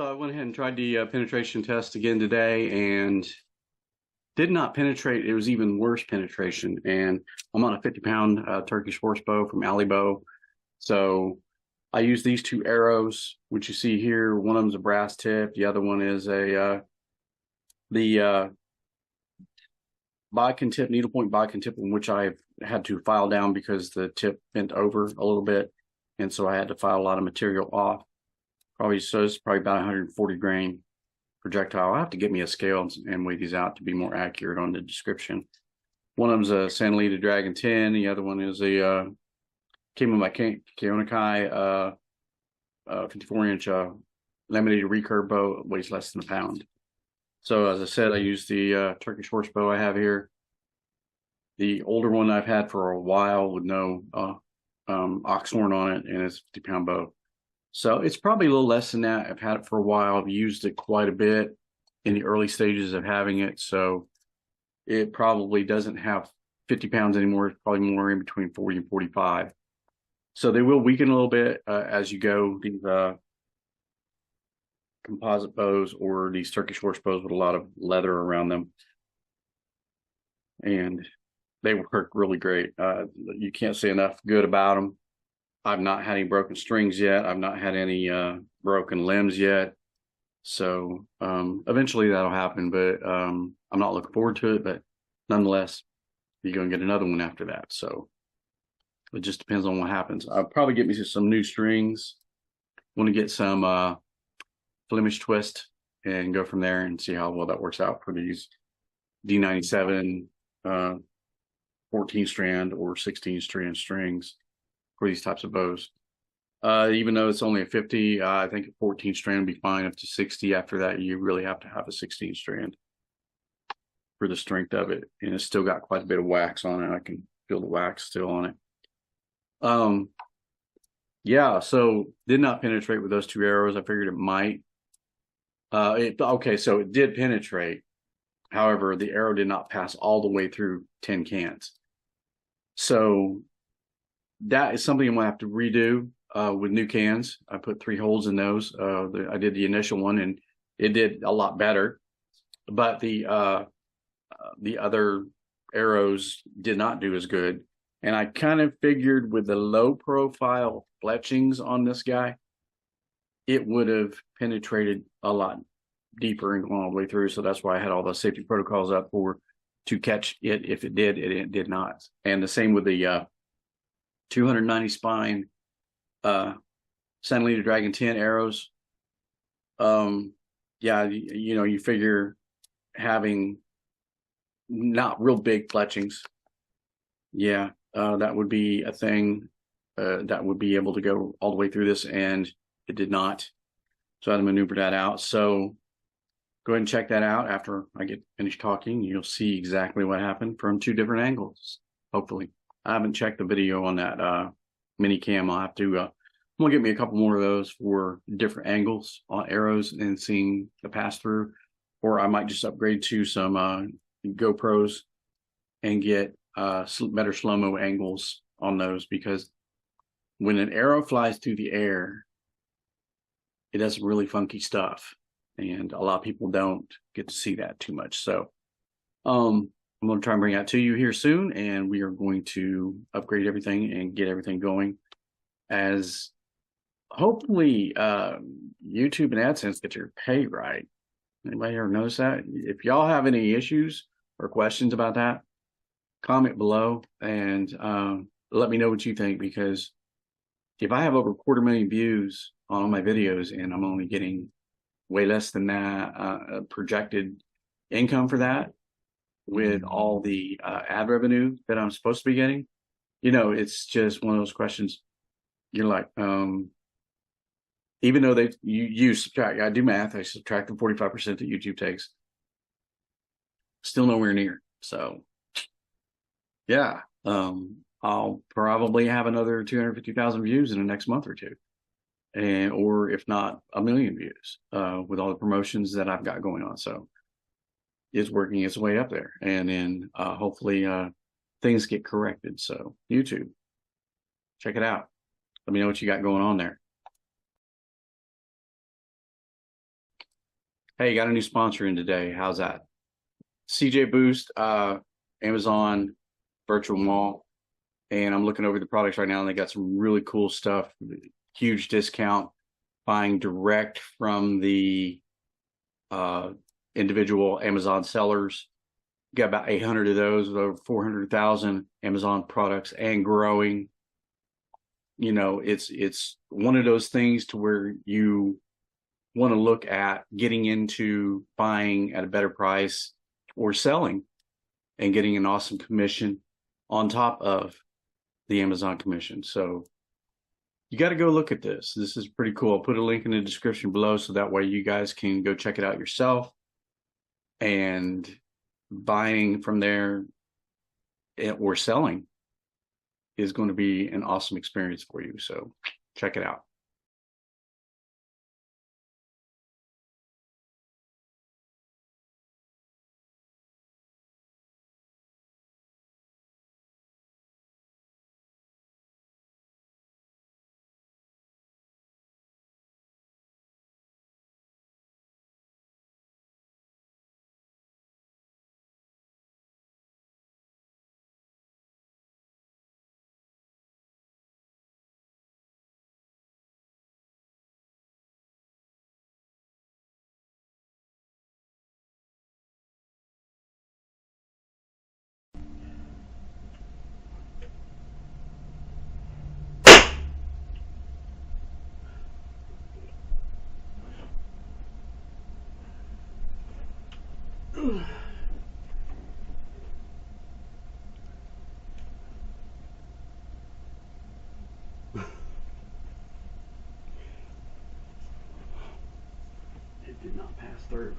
So I went ahead and tried the penetration test again today and did not penetrate. It was even worse penetration. And I'm on a 50-pound Turkish horse bow from Alibow. So I use these two arrows, which you see here. One of them's a brass tip. The other one is the bodkin tip, needlepoint bodkin tip, in which I've had to file down because the tip bent over a little bit. And so I had to file a lot of material off. It's probably about 140 grain projectile. I have to get me a scale and weigh these out to be more accurate on the description. One of them's a Santa Lita Dragon 10. The other one is a came in my Keonakai 54-inch laminated recurve bow. It weighs less than a pound. So as I said, I use the Turkish horse bow I have here. The older one I've had for a while with no oxhorn on it, and it's a 50-pound bow. So it's probably a little less than that. I've had it for a while. I've used it quite a bit in the early stages of having it. So it probably doesn't have 50 pounds anymore. It's probably more in between 40 and 45. So they will weaken a little bit as you go. These composite bows or these Turkish horse bows with a lot of leather around them. And they work really great. You can't say enough good about them. I've not had any broken strings yet. I've not had any broken limbs yet. So eventually that'll happen, but I'm not looking forward to it. But nonetheless, you're going to get another one after that. So it just depends on what happens. I'll probably get me some new strings. Want to get some Flemish twist and go from there and see how well that works out for these D97 14 strand or 16 strand strings for these types of bows. Even though it's only a 50, I think a 14 strand would be fine. Up to 60 after that, you really have to have a 16 strand for the strength of it. And it's still got quite a bit of wax on it. I can feel the wax still on it. Yeah, so did not penetrate with those two arrows. I figured it might. Okay, so it did penetrate. However, the arrow did not pass all the way through 10 cans. So that is something I'm going to have to redo with new cans. I put 3 holes in those. I did the initial one and it did a lot better. But the other arrows did not do as good. And I kind of figured with the low profile fletchings on this guy, it would have penetrated a lot deeper and gone all the way through. So that's why I had all the safety protocols up to catch it. If it did, it did not. And the same with the 290 spine Santa Lita Dragon 10 arrows. Yeah, you figure having not real big fletchings, yeah, that would be a thing that would be able to go all the way through this, and it did not. So I had to maneuver that out. So go ahead and check that out after I get finished talking. You'll see exactly what happened from 2 different angles, hopefully. I haven't checked the video on that mini cam. I'll have to, I'm gonna get me a couple more of those for different angles on arrows and seeing the pass through, or I might just upgrade to some GoPros and get better slow-mo angles on those, because when an arrow flies through the air, it does some really funky stuff, and a lot of people don't get to see that too much. So I'm going to try and bring that to you here soon, and we are going to upgrade everything and get everything going, as hopefully YouTube and AdSense get your pay right. Anybody ever notice that? If y'all have any issues or questions about that, comment below and let me know what you think, because if I have over 250,000 views on all my videos and I'm only getting way less than that projected income for that, with all the ad revenue that I'm supposed to be getting, it's just one of those questions. You're like, even though you subtract, I do math, I subtract the 45% that YouTube takes, still nowhere near. So yeah, I'll probably have another 250,000 views in the next month or two, or if not 1 million views with all the promotions that I've got going on. So it's working its way up there, and then hopefully things get corrected. So YouTube, check it out. Let me know what you got going on there. Hey, got a new sponsor in today. How's that? CJ Boost, Amazon Virtual Mall, and I'm looking over the products right now, and they got some really cool stuff. Huge discount, buying direct from the uh, individual Amazon sellers. Got about 800 of those with over 400,000 Amazon products and growing. You know, it's one of those things to where you want to look at getting into buying at a better price or selling and getting an awesome commission on top of the Amazon commission. So you got to go look at this. This is pretty cool. I'll put a link in the description below so that way you guys can go check it out yourself. And buying from there or selling is going to be an awesome experience for you. So check it out. It did not pass through.